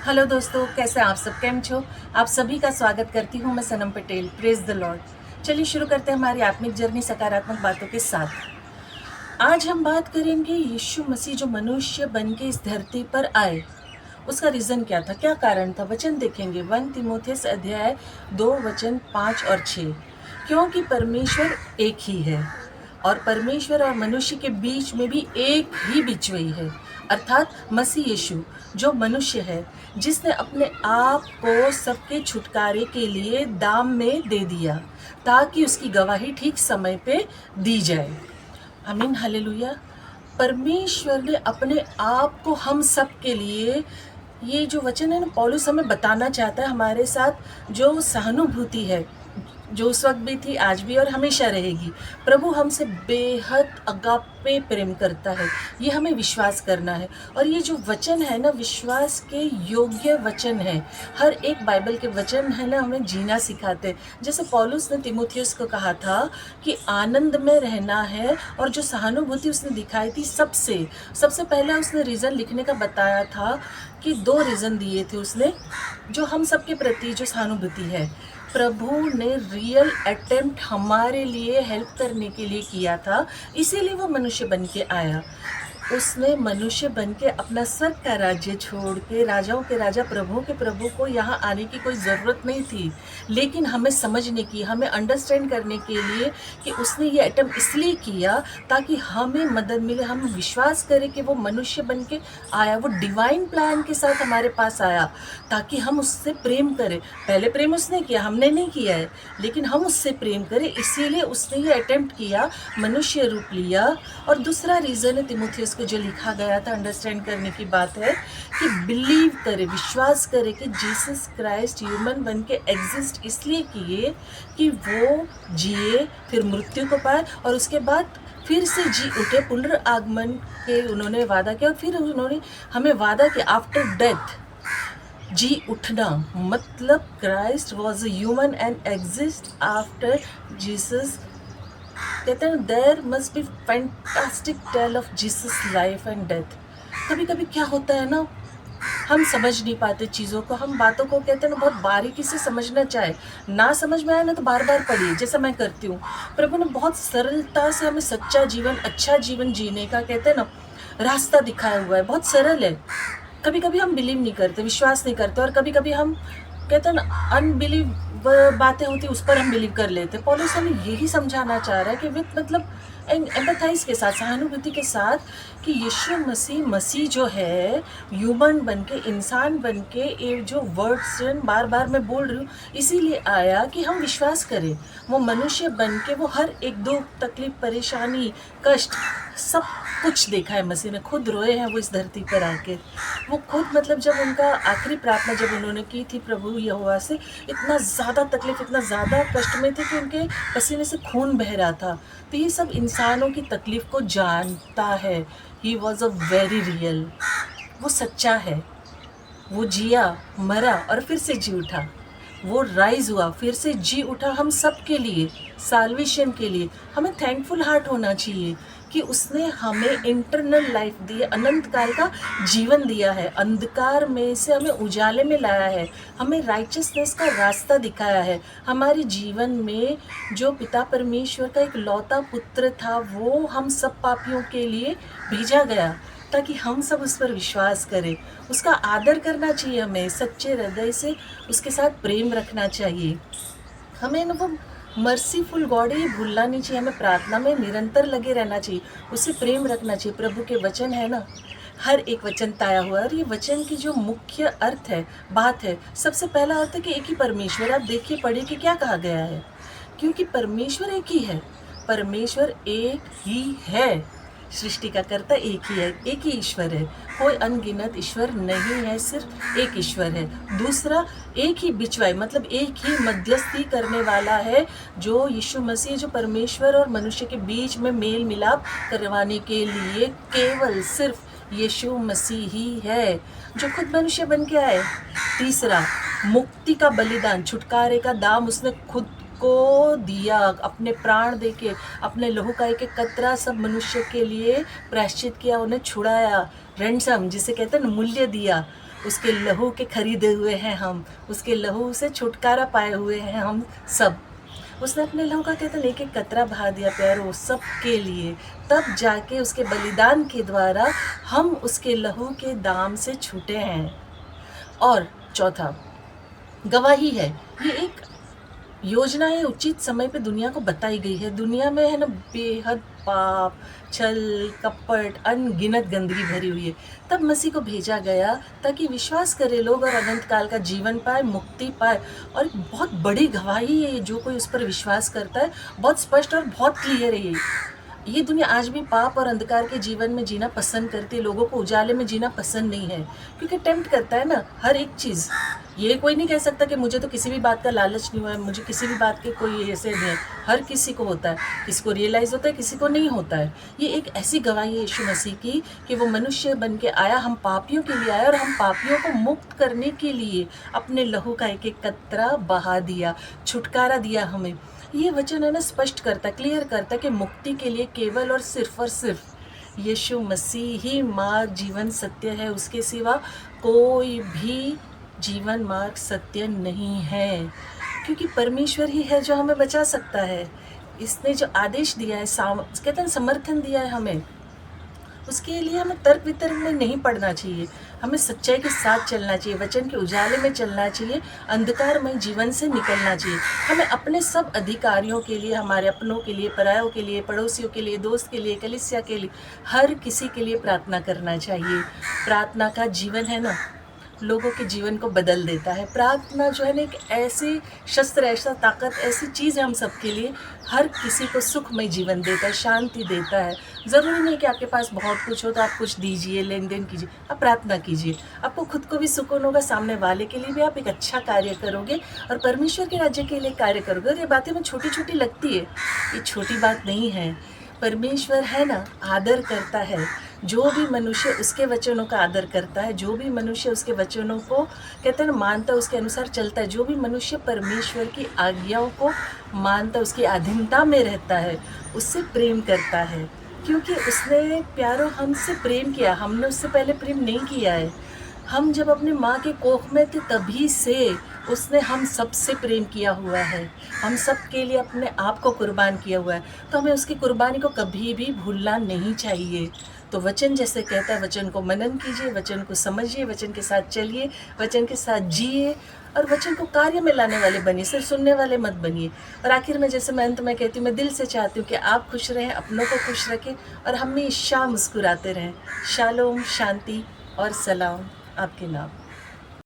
Hello दोस्तों, कैसे आप सब केम छो। आप सभी का स्वागत करती हूँ मैं Sanam Patel. Praise the lord. चलिए शुरू करते हैं हमारी आत्मिक जर्नी सकारात्मक बातों के साथ। आज हम बात करेंगे यीशु मसीह जो मनुष्य बन के इस धरती पर आए, उसका रीज़न क्या था, क्या कारण था। वचन देखेंगे 1 तीमुथियुस अध्याय 2 वचन 5 और 6। क्योंकि परमेश्वर एक ही है और परमेश्वर और मनुष्य के बीच में भी एक ही बिचवई है, अर्थात मसीह यीशु जो मनुष्य है, जिसने अपने आप को सबके छुटकारे के लिए दाम में दे दिया ताकि उसकी गवाही ठीक समय पे दी जाए। आमीन, हालेलुया। परमेश्वर ने अपने आप को हम सब के लिए, ये जो वचन है ना, पौलुस हमें बताना चाहता है हमारे साथ जो सहानुभूति है, जो उस वक्त भी थी, आज भी और हमेशा रहेगी। प्रभु हमसे बेहद अगापे प्रेम करता है, ये हमें विश्वास करना है। और ये जो वचन है ना, विश्वास के योग्य वचन है। हर एक बाइबल के वचन है ना, हमें जीना सिखाते हैं। जैसे पौलुस ने तीमुथियुस को कहा था कि आनंद में रहना है, और जो सहानुभूति उसने दिखाई थी सबसे पहले उसने रीज़न लिखने का बताया था कि 2 रीज़न दिए थे उसने, जो हम सबके प्रति जो सहानुभूति है। प्रभु ने रियल अटेम्प्ट हमारे लिए हेल्प करने के लिए किया था, इसीलिए वो मनुष्य बन के आया। उसने मनुष्य बन के अपना स्वर्ग का राज्य छोड़ के, राजाओं के राजा प्रभुओं के प्रभु को यहाँ आने की कोई ज़रूरत नहीं थी, लेकिन हमें समझने की, हमें अंडरस्टैंड करने के लिए कि उसने ये अटेम्प्ट इसलिए किया ताकि हमें मदद मिले। हम विश्वास करें कि वो मनुष्य बन के आया, वो डिवाइन प्लान के साथ हमारे पास आया ताकि हम उससे प्रेम करें। पहले प्रेम उसने किया, हमने नहीं किया है, लेकिन हम उससे प्रेम करें, इसीलिए उसने ये अटेम्प्ट किया, मनुष्य रूप लिया। और दूसरा रीज़न है तीमुथियुस को जो लिखा गया था, अंडरस्टैंड करने की बात है कि बिलीव करे, विश्वास करे कि जीसस क्राइस्ट ह्यूमन बन के एग्जिस्ट इसलिए किए कि वो जिए, फिर मृत्यु को पाए और उसके बाद फिर से जी उठे। पुनर्आगमन के उन्होंने वादा किया, और फिर उन्होंने हमें वादा किया आफ्टर डेथ जी उठना। मतलब Christ was a human and exist after Jesus. कहते हैं there must be fantastic tale of Jesus life and death. कभी कभी क्या होता है ना, हम समझ नहीं पाते चीज़ों को, हम बातों को कहते हैं ना बहुत बारीकी से समझना चाहे, ना समझ में आए ना तो बार बार पढ़िए, जैसा मैं करती हूँ। प्रभु ने बहुत सरलता से हमें सच्चा जीवन, अच्छा जीवन जीने का कहते हैं ना रास्ता दिखाया हुआ है, बहुत सरल है। कभी कभी हम बिलीव नहीं करते, विश्वास नहीं करते, और कभी कभी हम कहते हैं ना अनबिलीव बातें होती उस पर हम बिलीव कर लेते। पौलुस हमें यही समझाना चाह रहा है कि विद मतलब एम्पैथाइज के साथ, सहानुभूति के साथ, कि यीशु मसीह जो है ह्यूमन बन के, इंसान बन के, ये जो वर्ड्स बार बार मैं बोल रही हूँ इसीलिए आया कि हम विश्वास करें। वो मनुष्य बन के वो हर एक दुख, तकलीफ, परेशानी, कष्ट सब कुछ देखा है। मसीह ने खुद रोए हैं वो इस धरती पर आके। वो खुद मतलब जब उनका आखिरी प्रार्थना जब उन्होंने की थी प्रभु यहोवा से, इतना ज़्यादा तकलीफ, इतना ज़्यादा कष्ट में थे कि उनके पसीने से खून बह रहा था। तो ये सब इंसानों की तकलीफ को जानता है। He was a very real, वो सच्चा है। वो जिया, मरा और फिर से जी उठा। वो राइज हुआ, फिर से जी उठा हम सब के लिए, साल्वेशन के लिए। हमें थैंकफुल हार्ट होना चाहिए कि उसने हमें इंटरनल लाइफ दी है, अनंत काल का जीवन दिया है, अंधकार में से हमें उजाले में लाया है, हमें राइचसनेस का रास्ता दिखाया है। हमारे जीवन में जो पिता परमेश्वर का एक लौता पुत्र था, वो हम सब पापियों के लिए भेजा गया ताकि हम सब उस पर विश्वास करें। उसका आदर करना चाहिए, हमें सच्चे हृदय से उसके साथ प्रेम रखना चाहिए। हमें ना वो मर्सीफुल गॉड ही भूलना नहीं चाहिए, हमें प्रार्थना में निरंतर लगे रहना चाहिए, उससे प्रेम रखना चाहिए। प्रभु के वचन है ना, हर एक वचन ताया हुआ है, और ये वचन की जो मुख्य अर्थ है, बात है, सबसे पहला अर्थ है कि एक ही परमेश्वर। आप देखिए, पढ़िए कि क्या कहा गया है, क्योंकि परमेश्वर एक ही है, परमेश्वर एक ही है, सृष्टि का कर्ता एक ही है, एक ही ईश्वर है, कोई अनगिनत ईश्वर नहीं है, सिर्फ एक ईश्वर है। दूसरा, एक ही बिचवाई, मतलब एक ही मध्यस्थी करने वाला है, जो यीशु मसीह, जो परमेश्वर और मनुष्य के बीच में मेल मिलाप करवाने के लिए केवल सिर्फ यीशु मसीह ही है, जो खुद मनुष्य बन के आए। तीसरा, मुक्ति का बलिदान, छुटकारे का दाम उसने खुद को दिया, अपने प्राण देके, अपने लहू का एक एक कतरा सब मनुष्य के लिए प्रायश्चित किया, उन्हें छुड़ाया, रैंसम जिसे कहते हैं मूल्य दिया। उसके लहू के खरीदे हुए हैं हम, उसके लहू से छुटकारा पाए हुए हैं हम सब। उसने अपने लहू का कहते हैं एक एक कतरा बहा दिया प्यारो सब के लिए, तब जाके उसके बलिदान के द्वारा हम उसके लहू के दाम से छूटे हैं। और चौथा गवाही है, ये एक योजना है, उचित समय पे दुनिया को बताई गई है। दुनिया में है ना बेहद पाप, छल, कपट, अनगिनत गंदगी भरी हुई है। तब मसीह को भेजा गया ताकि विश्वास करे लोग और अनंत काल का जीवन पाए, मुक्ति पाए। और बहुत बड़ी गवाही है जो कोई उस पर विश्वास करता है, बहुत स्पष्ट और बहुत क्लियर है ये दुनिया आज भी पाप और अंधकार के जीवन में जीना पसंद करती है, लोगों को उजाले में जीना पसंद नहीं है, क्योंकि टेम्प्ट करता है ना हर एक चीज़। ये कोई नहीं कह सकता कि मुझे तो किसी भी बात का लालच नहीं हुआ है, मुझे किसी भी बात के कोई ऐसे नहीं है। हर किसी को होता है, किसी को रियलाइज़ होता है, किसी को नहीं होता है। ये एक ऐसी गवाही है यीशु मसीह की कि वो मनुष्य बन के आया, हम पापियों के लिए आया और हम पापियों को मुक्त करने के लिए अपने लहू का एक एक कतरा बहा दिया, छुटकारा दिया हमें। ये वचन है ना स्पष्ट करता, क्लियर करता कि मुक्ति के लिए केवल और सिर्फ यीशु मसीह ही मार्ग, जीवन, सत्य है। उसके सिवा कोई भी जीवन, मार्ग, सत्य नहीं है, क्योंकि परमेश्वर ही है जो हमें बचा सकता है। इसने जो आदेश दिया है, कहते हैं समर्थन दिया है हमें, उसके लिए हमें तर्क वितर्क में नहीं पड़ना चाहिए। हमें सच्चाई के साथ चलना चाहिए, वचन के उजाले में चलना चाहिए, अंधकारमय जीवन से निकलना चाहिए। हमें अपने सब अधिकारियों के लिए, हमारे अपनों के लिए, परायों के लिए, पड़ोसियों के लिए, दोस्त के लिए, कलीसिया के लिए, हर किसी के लिए प्रार्थना करना चाहिए। प्रार्थना का जीवन है ना, लोगों के जीवन को बदल देता है। प्रार्थना जो है ना एक ऐसी शस्त्र, ऐसा ताकत, ऐसी चीज़ है हम सबके लिए, हर किसी को सुखमय जीवन देता है, शांति देता है। ज़रूरी नहीं कि आपके पास बहुत कुछ हो तो आप कुछ दीजिए, लेन देन कीजिए, आप प्रार्थना कीजिए। आपको खुद को भी सुकून होगा, सामने वाले के लिए भी आप एक अच्छा कार्य करोगे और परमेश्वर के राज्य के लिए कार्य करोगे। और ये बातें में छोटी छोटी लगती है, ये छोटी बात नहीं है। परमेश्वर है ना आदर करता है, जो भी मनुष्य उसके वचनों का आदर करता है, जो भी मनुष्य उसके वचनों को कहते हैं ना मानता है, उसके अनुसार चलता है, जो भी मनुष्य परमेश्वर की आज्ञाओं को मानता है, उसकी अधीनता में रहता है, उससे प्रेम करता है। क्योंकि उसने प्यारो हमसे प्रेम किया, हमने उससे पहले प्रेम नहीं किया है। हम जब अपनी माँ के कोख में थे तभी से उसने हम सबसे प्रेम किया हुआ है, हम सब के लिए अपने आप को कुर्बान किया हुआ है। तो हमें उसकी कुर्बानी को कभी भी भूलना नहीं चाहिए। तो वचन जैसे कहता है, वचन को मनन कीजिए, वचन को समझिए, वचन के साथ चलिए, वचन के साथ जिए और वचन को कार्य में लाने वाले बनिए, सिर्फ सुनने वाले मत बनिए। और आखिर में जैसे मैं अंत में कहती हूँ, मैं दिल से चाहती हूँ कि आप खुश रहें, अपनों को खुश रखें और हमेशा मुस्कुराते रहें। शालोम, शांति और सलाम आपके नाम।